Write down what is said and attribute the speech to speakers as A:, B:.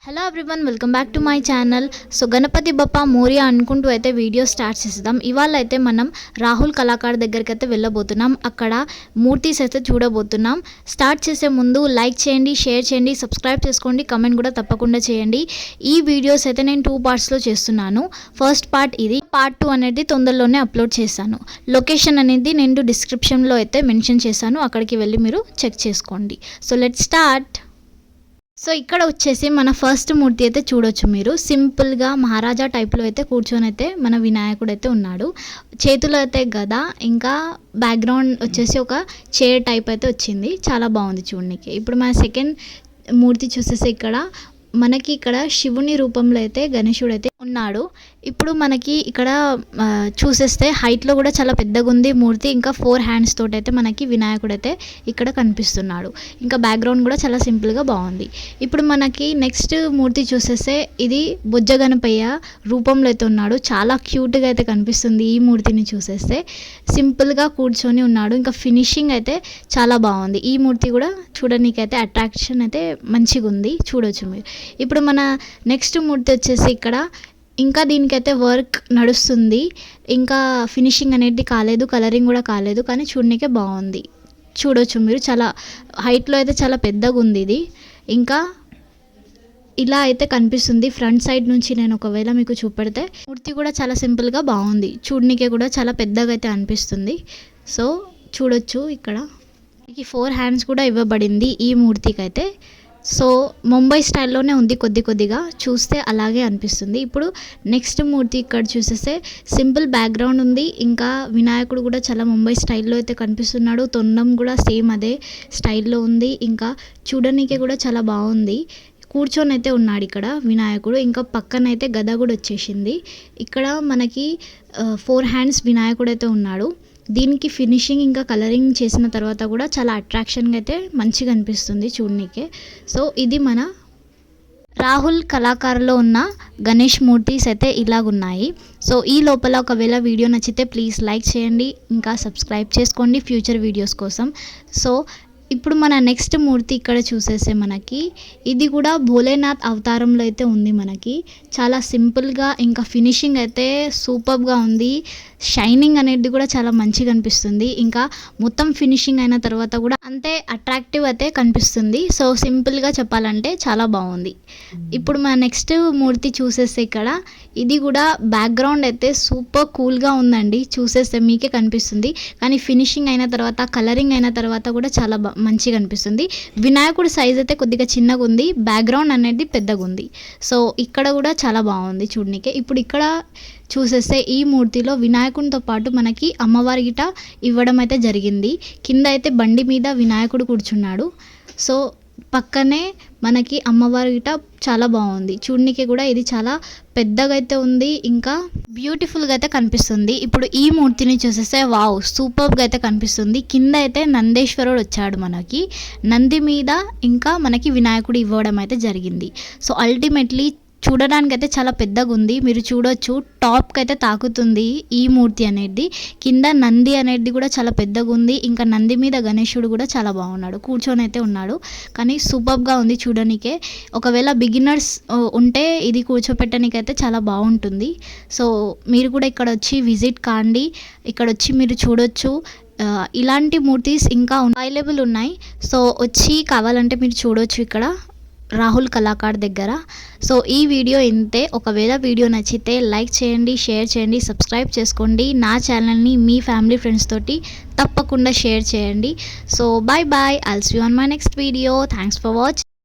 A: Hello everyone, welcome back to my channel. So Ganpati Bappa Morya అనుకుంటూ అయితే video start చేద్దాం. ఇవాళ అయితే మనం రాహుల్ కళాకార్ దగ్గరికి అయితే వెళ్ళబోతున్నాం. అక్కడ మూర్తీస్ అయితే చూడబోతున్నాం. స్టార్ట్ చేసే ముందు లైక్ చేయండి, షేర్ చేయండి, సబ్స్క్రైబ్ చేసుకోండి, కమెంట్ కూడా తప్పకుండా చేయండి. ఈ వీడియోస్ అయితే నేను 2 పార్ట్స్లో చేస్తున్నాను. ఫస్ట్ పార్ట్ ఇది, పార్ట్ 2 అనేది తొందరలోనే అప్లోడ్ చేశాను. లొకేషన్ అనేది నేను డిస్క్రిప్షన్లో అయితే మెన్షన్ చేశాను, అక్కడికి వెళ్ళి మీరు చెక్ చేసుకోండి. So let's start. సో ఇక్కడ వచ్చేసి మన ఫస్ట్ మూర్తి అయితే చూడొచ్చు మీరు. సింపుల్గా మహారాజా టైప్లో అయితే కూర్చొని అయితే మన వినాయకుడు అయితే ఉన్నాడు. చేతులు అయితే గద, ఇంకా బ్యాక్గ్రౌండ్ వచ్చేసి ఒక చైర్ టైప్ అయితే వచ్చింది. చాలా బాగుంది చూడడానికి. ఇప్పుడు మన సెకండ్ మూర్తి చూసేసి మనకి ఇక్కడ శివుని రూపంలో అయితే గణేశుడు అయితే ఉన్నాడు. ఇప్పుడు మనకి ఇక్కడ చూసేస్తే హైట్లో కూడా చాలా పెద్దగా ఉంది మూర్తి. ఇంకా 4 హ్యాండ్స్ తోటి అయితే మనకి వినాయకుడు అయితే ఇక్కడ కనిపిస్తున్నాడు. ఇంకా బ్యాక్గ్రౌండ్ కూడా చాలా సింపుల్గా బాగుంది. ఇప్పుడు మనకి నెక్స్ట్ మూర్తి చూసేస్తే ఇది బొజ్జ గణపయ్య రూపంలో అయితే ఉన్నాడు. చాలా క్యూట్గా అయితే కనిపిస్తుంది ఈ మూర్తిని చూసేస్తే. సింపుల్గా కూర్చొని ఉన్నాడు. ఇంకా ఫినిషింగ్ అయితే చాలా బాగుంది. ఈ మూర్తి కూడా చూడడానికి అయితే అట్రాక్షన్ అయితే మంచిగా ఉంది, చూడొచ్చు మీరు. ఇప్పుడు మన నెక్స్ట్ మూర్తి వచ్చేసి ఇక్కడ ఇంకా దీనికైతే వర్క్ నడుస్తుంది. ఇంకా ఫినిషింగ్ అనేది కాలేదు, కలరింగ్ కూడా కాలేదు, కానీ చూడడానికే బాగుంది. చూడొచ్చు మీరు, చాలా హైట్లో అయితే చాలా పెద్దగా ఉంది ఇది. ఇంకా ఇలా అయితే కనిపిస్తుంది ఫ్రంట్ సైడ్ నుంచి. నేను ఒకవేళ మీకు చూపెడితే మూర్తి కూడా చాలా సింపుల్గా బాగుంది. చూడడానికే కూడా చాలా పెద్దగా అయితే అనిపిస్తుంది. సో చూడొచ్చు ఇక్కడ 4 హ్యాండ్స్ కూడా ఇవ్వబడింది ఈ మూర్తికి అయితే. సో ముంబై స్టైల్లోనే ఉంది, కొద్దిగా చూస్తే అలాగే అనిపిస్తుంది. ఇప్పుడు నెక్స్ట్ మూర్తి ఇక్కడ చూసేస్తే సింపుల్ బ్యాక్గ్రౌండ్ ఉంది. ఇంకా వినాయకుడు కూడా చాలా ముంబై స్టైల్లో అయితే కనిపిస్తున్నాడు. తొండం కూడా సేమ్ అదే స్టైల్లో ఉంది. ఇంకా చూడడానికి కూడా చాలా బాగుంది. కూర్చొని అయితే ఉన్నాడు ఇక్కడ వినాయకుడు. ఇంకా పక్కన అయితే గద కూడా వచ్చేసింది. ఇక్కడ మనకి 4 హ్యాండ్స్ వినాయకుడు అయితే ఉన్నాడు. దీనికి ఫినిషింగ్ ఇంకా కలరింగ్ చేసిన తర్వాత కూడా చాలా అట్రాక్షన్గా అయితే మంచిగా అనిపిస్తుంది చూడనీకే. సో ఇది మన రాహుల్ కళాకారులో ఉన్న గణేష్ మూర్తీస్ అయితే ఇలాగున్నాయి. సో ఈ లోపల ఒకవేళ వీడియో నచ్చితే ప్లీజ్ లైక్ చేయండి, ఇంకా సబ్స్క్రైబ్ చేసుకోండి ఫ్యూచర్ వీడియోస్ కోసం. సో ఇప్పుడు మన నెక్స్ట్ మూర్తి ఇక్కడ చూసేస్తే మనకి ఇది కూడా భోలేనాథ్ అవతారంలో అయితే ఉంది. మనకి చాలా సింపుల్గా, ఇంకా ఫినిషింగ్ అయితే సూపర్గా ఉంది. షైనింగ్ అనేది కూడా చాలా మంచిగా అనిపిస్తుంది. ఇంకా మొత్తం ఫినిషింగ్ అయిన తర్వాత కూడా అంతే అట్రాక్టివ్ అయితే కనిపిస్తుంది. సో సింపుల్గా చెప్పాలంటే చాలా బాగుంది. ఇప్పుడు మన నెక్స్ట్ మూర్తి చూసేస్తే ఇక్కడ ఇది కూడా బ్యాక్గ్రౌండ్ అయితే సూపర్ కూల్గా ఉందండి. చూసేస్తే మీకే కనిపిస్తుంది. కానీ ఫినిషింగ్ అయిన తర్వాత, కలరింగ్ అయిన తర్వాత కూడా చాలా మంచిగా అనిపిస్తుంది. వినాయకుడి సైజ్ అయితే కొద్దిగా చిన్నగా ఉంది, బ్యాక్గ్రౌండ్ అనేది పెద్దగా ఉంది. సో ఇక్కడ కూడా చాలా బాగుంది చూడనీకే. ఇప్పుడు ఇక్కడ చూసేస్తే ఈ మూర్తిలో వినాయకునితో పాటు మనకి అమ్మవారి గిట ఇవ్వడం అయితే జరిగింది. కింద అయితే బండి మీద వినాయకుడు కూర్చున్నాడు. సో పక్కనే మనకి అమ్మవారి గిట చాలా బాగుంది చూడనీకి కూడా. ఇది చాలా పెద్దగా అయితే ఉంది, ఇంకా బ్యూటిఫుల్గా అయితే కనిపిస్తుంది. ఇప్పుడు ఈ మూర్తిని చూసేస్తే వావ్, సూపర్గా అయితే కనిపిస్తుంది. కింద అయితే నందేశ్వరుడు వచ్చాడు మనకి, నంది మీద ఇంకా మనకి వినాయకుడు ఇవ్వడం అయితే జరిగింది. సో అల్టిమేట్లీ చూడడానికి అయితే చాలా పెద్దగా ఉంది. మీరు చూడొచ్చు, టాప్కి అయితే తాకుతుంది ఈ మూర్తి అనేది. కింద నంది అనేది కూడా చాలా పెద్దగా ఉంది. ఇంకా నంది మీద గణేశుడు కూడా చాలా బాగున్నాడు, కూర్చొని అయితే ఉన్నాడు. కానీ సూపర్గా ఉంది చూడడానికే. ఒకవేళ బిగినర్స్ ఉంటే ఇది కూర్చోపెట్టడానికైతే చాలా బాగుంటుంది. సో మీరు కూడా ఇక్కడ వచ్చి విజిట్ కాండి. ఇక్కడ వచ్చి మీరు చూడొచ్చు. ఇలాంటి మూర్తీస్ ఇంకా అవైలబుల్ ఉన్నాయి. సో వచ్చి కావాలంటే మీరు చూడొచ్చు ఇక్కడ రాహుల్ కళాకార్ దగ్గర. సో ఈ వీడియో ఇంతే. ఒకవేళ వీడియో నచ్చితే లైక్ చేయండి, షేర్ చేయండి, సబ్స్క్రైబ్ చేసుకోండి. నా ఛానల్ని మీ ఫ్యామిలీ ఫ్రెండ్స్ తోటి తప్పకుండా షేర్ చేయండి. So bye bye, I'll see you on my next video. Thanks for watching.